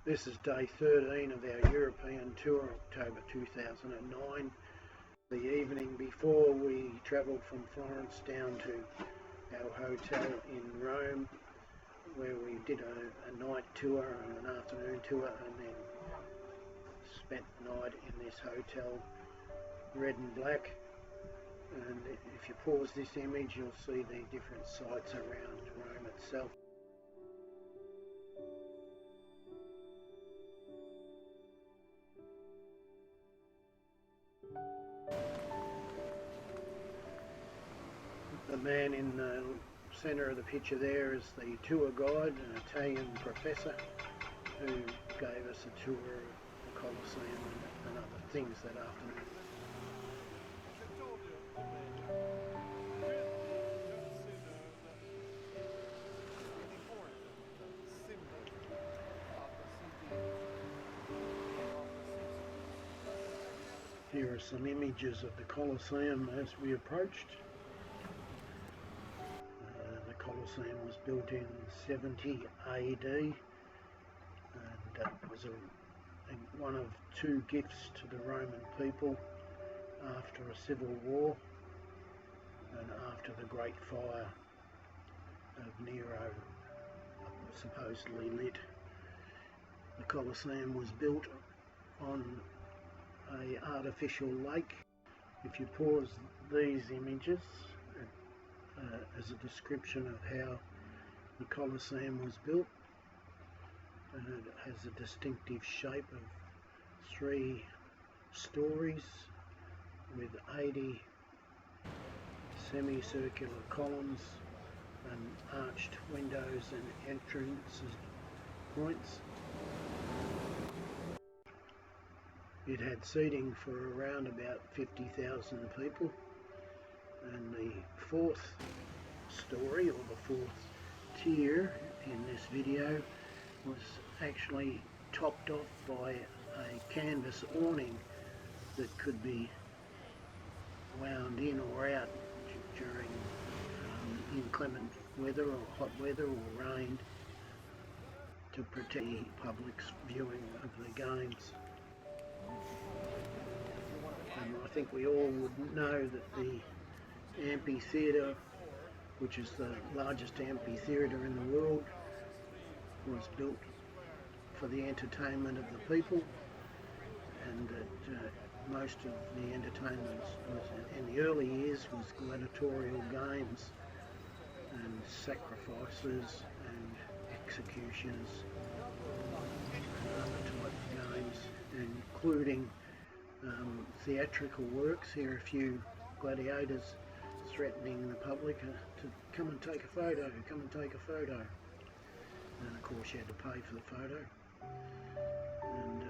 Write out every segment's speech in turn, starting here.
This is day 13 of our European tour, October 2009. The evening before, we travelled from Florence down to our hotel in Rome, where we did a night tour and an afternoon tour, and then spent the night in this hotel, red and black. And if you pause this image, you'll see the different sites around Rome itself. The man in the centre of the picture there is the tour guide, an Italian professor who gave us a tour of the Colosseum and other things that afternoon. Here are some images of the Colosseum as we approached. The Colosseum was built in 70 AD and was one of two gifts to the Roman people after a civil war and after the Great Fire of Nero supposedly lit. The Colosseum was built on an artificial lake. If you pause these images as a description of how the Colosseum was built, it has a distinctive shape of 3 stories with 80 semicircular columns and arched windows and entrance points. It had seating for around about 50,000 people, and the 4th story, or the 4th tier in this video, was actually topped off by a canvas awning that could be wound in or out during inclement weather or hot weather or rain to protect the public's viewing of the games. I think we all would know that the amphitheatre, which is the largest amphitheatre in the world, was built for the entertainment of the people, and that most of the entertainment in the early years was gladiatorial games and sacrifices and executions and other type of games, including theatrical works. Here are a few gladiators threatening the public to come and take a photo, come and take a photo. And of course you had to pay for the photo. And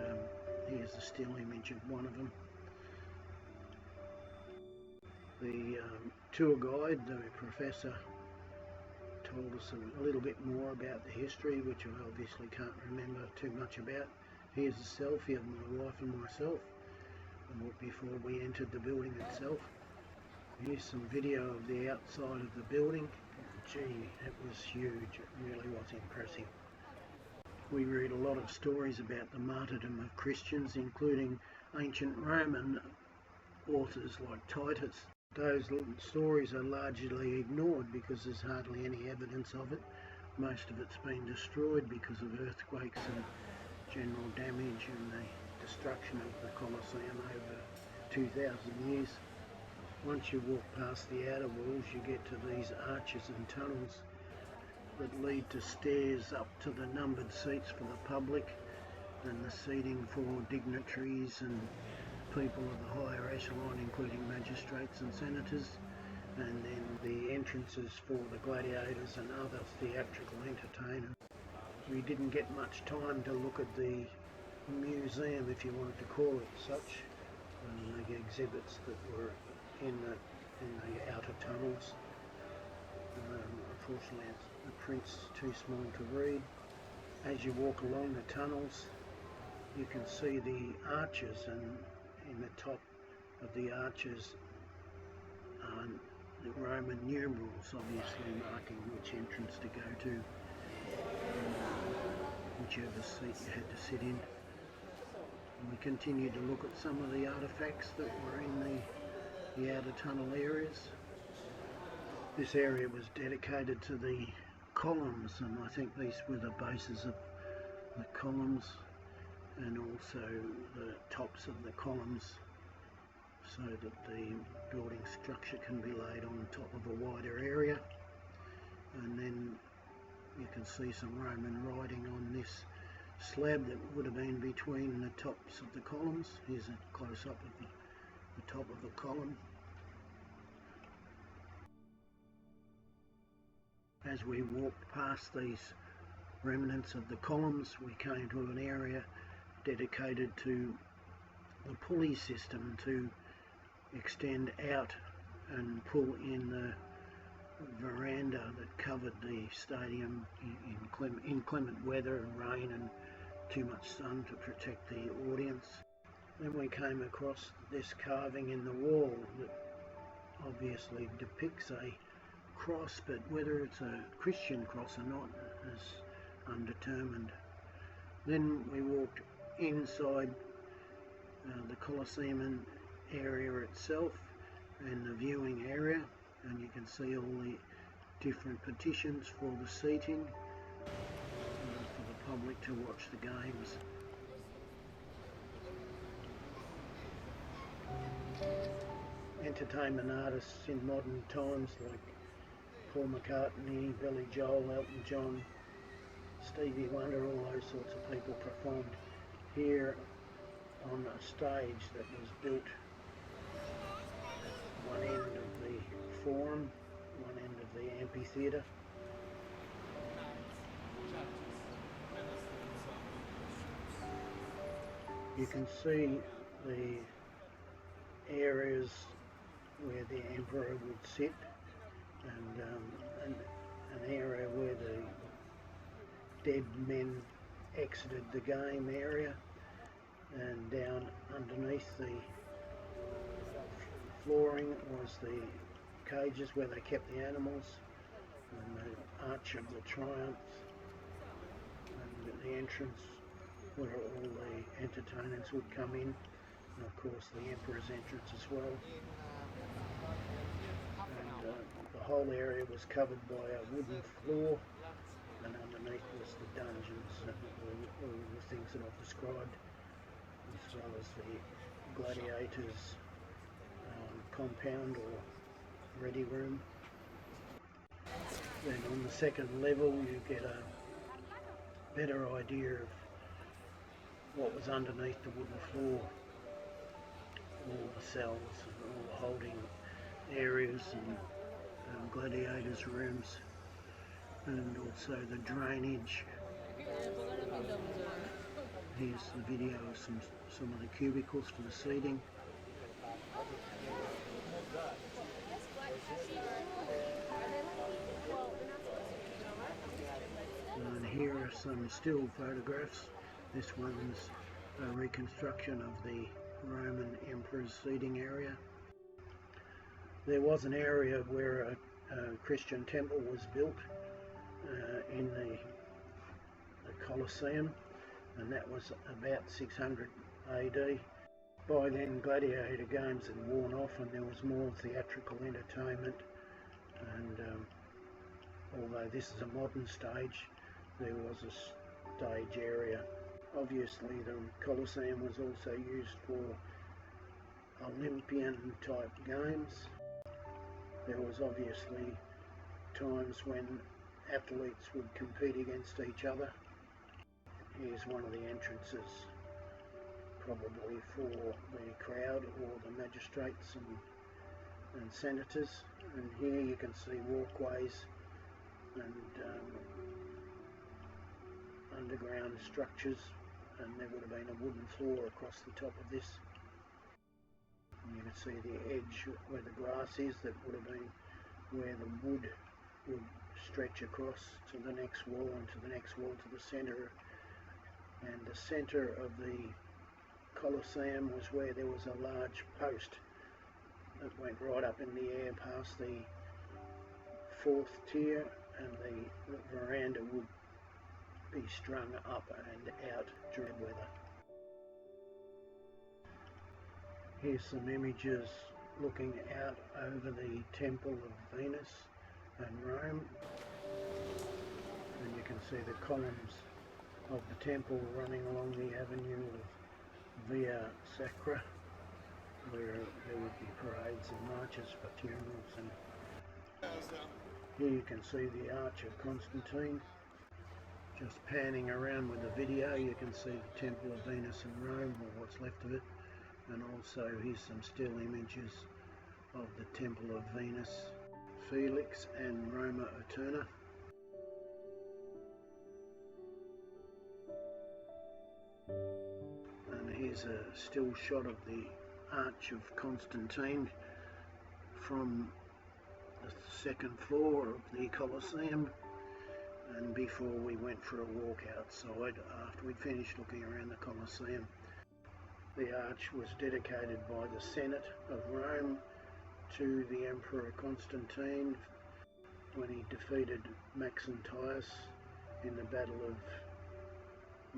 here's a still image of one of them. The tour guide, the professor, told us a little bit more about the history, which I obviously can't remember too much about. Here's a selfie of my wife and myself before we entered the building itself. Here's some video of the outside of the building. Gee, it was huge. It really was impressive. We read a lot of stories about the martyrdom of Christians, including ancient Roman authors like Titus. Those stories are largely ignored because there's hardly any evidence of it. Most of it's been destroyed because of earthquakes and general damage and the destruction of the Colosseum over 2,000 years. Once you walk past the outer walls, you get to these arches and tunnels that lead to stairs up to the numbered seats for the public and the seating for dignitaries and people of the higher echelon, including magistrates and senators, and then the entrances for the gladiators and other theatrical entertainers. We didn't get much time to look at the museum, if you wanted to call it such, and the exhibits that were in the outer tunnels. Unfortunately, the print's too small to read. As you walk along the tunnels, you can see the arches, and in the top of the arches are the Roman numerals, obviously marking which entrance to go to. whichever seat you had to sit in. And we continued to look at some of the artefacts that were in the outer tunnel areas. This area was dedicated to the columns, and I think these were the bases of the columns and also the tops of the columns, so that the building structure can be laid on top of a wider area. And then you can see some Roman writing on this slab that would have been between the tops of the columns. Here's a close-up of the top of the column. As we walked past these remnants of the columns, we came to an area dedicated to the pulley system to extend out and pull in the veranda that covered the stadium in inclement weather and rain and too much sun to protect the audience. Then we came across this carving in the wall that obviously depicts a cross, but whether it's a Christian cross or not is undetermined. Then we walked inside the Colosseum area itself and the viewing area, and you can see all the different partitions for the seating for the public to watch the games. Entertainment artists in modern times like Paul McCartney, Billy Joel, Elton John, Stevie Wonder, all those sorts of people performed here on a stage that was built at one end of the forum, one end of the amphitheatre. You can see the areas where the emperor would sit, and an area where the dead men exited the game area, and down underneath the flooring was the cages where they kept the animals, and the Arch of the Triumph, and the entrance where all the entertainers would come in, and of course the emperor's entrance as well. And the whole area was covered by a wooden floor, and underneath was the dungeons and all the things that I've described, as well as the gladiators' compound or ready room. Then on the second level you get a better idea of what was underneath the wooden floor, all the cells and all the holding areas and gladiators' rooms, and also the drainage. Here's the video of some of the cubicles for the seating. And here are some still photographs. This one's a reconstruction of the Roman emperor's seating area. There was an area where a Christian temple was built in the Colosseum, and that was about 600 AD. By then gladiator games had worn off and there was more theatrical entertainment, and although this is a modern stage, there was a stage area. Obviously the Colosseum was also used for Olympian type games. There was obviously times when athletes would compete against each other. Here's one of the entrances, probably for the crowd or the magistrates and senators. And here you can see walkways and underground structures, and there would have been a wooden floor across the top of this. And you can see the edge where the grass is, that would have been where the wood would stretch across to the next wall and to the next wall to the centre. And the centre of the Colosseum was where there was a large post that went right up in the air past the fourth tier, and the veranda would be strung up and out during weather. Here's some images looking out over the Temple of Venus and Rome, and you can see the columns of the temple running along the avenue of Via Sacra, where there would be parades and marches for funerals. And here you can see the Arch of Constantine. Just panning around with the video, you can see the Temple of Venus in Rome, or what's left of it, and also here's some still images of the Temple of Venus, Felix and Roma Eterna. And here's a still shot of the Arch of Constantine from the second floor of the Colosseum, and before we went for a walk outside after we'd finished looking around the Colosseum. The arch was dedicated by the Senate of Rome to the Emperor Constantine when he defeated Maxentius in the Battle of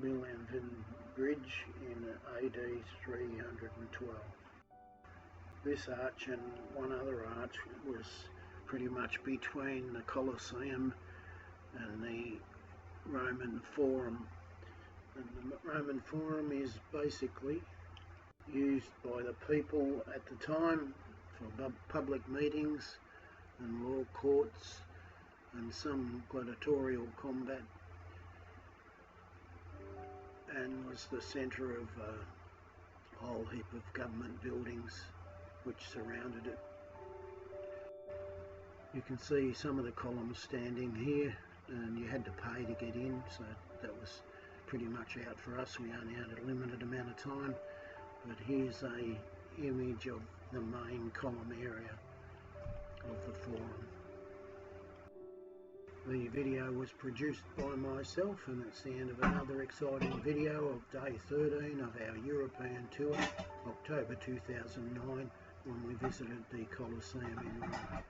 Milvian Bridge in AD 312. This arch and one other arch was pretty much between the Colosseum and the Roman Forum. And the Roman Forum is basically used by the people at the time for public meetings and law courts and some gladiatorial combat, and was the centre of a whole heap of government buildings which surrounded it. You can see some of the columns standing here, and you had to pay to get in, so that was pretty much out for us. We only had a limited amount of time, but here's a image of the main column area of the forum. The video was produced by myself, and it's the end of another exciting video of day 13 of our European tour, October 2009, when we visited the Colosseum in Rome.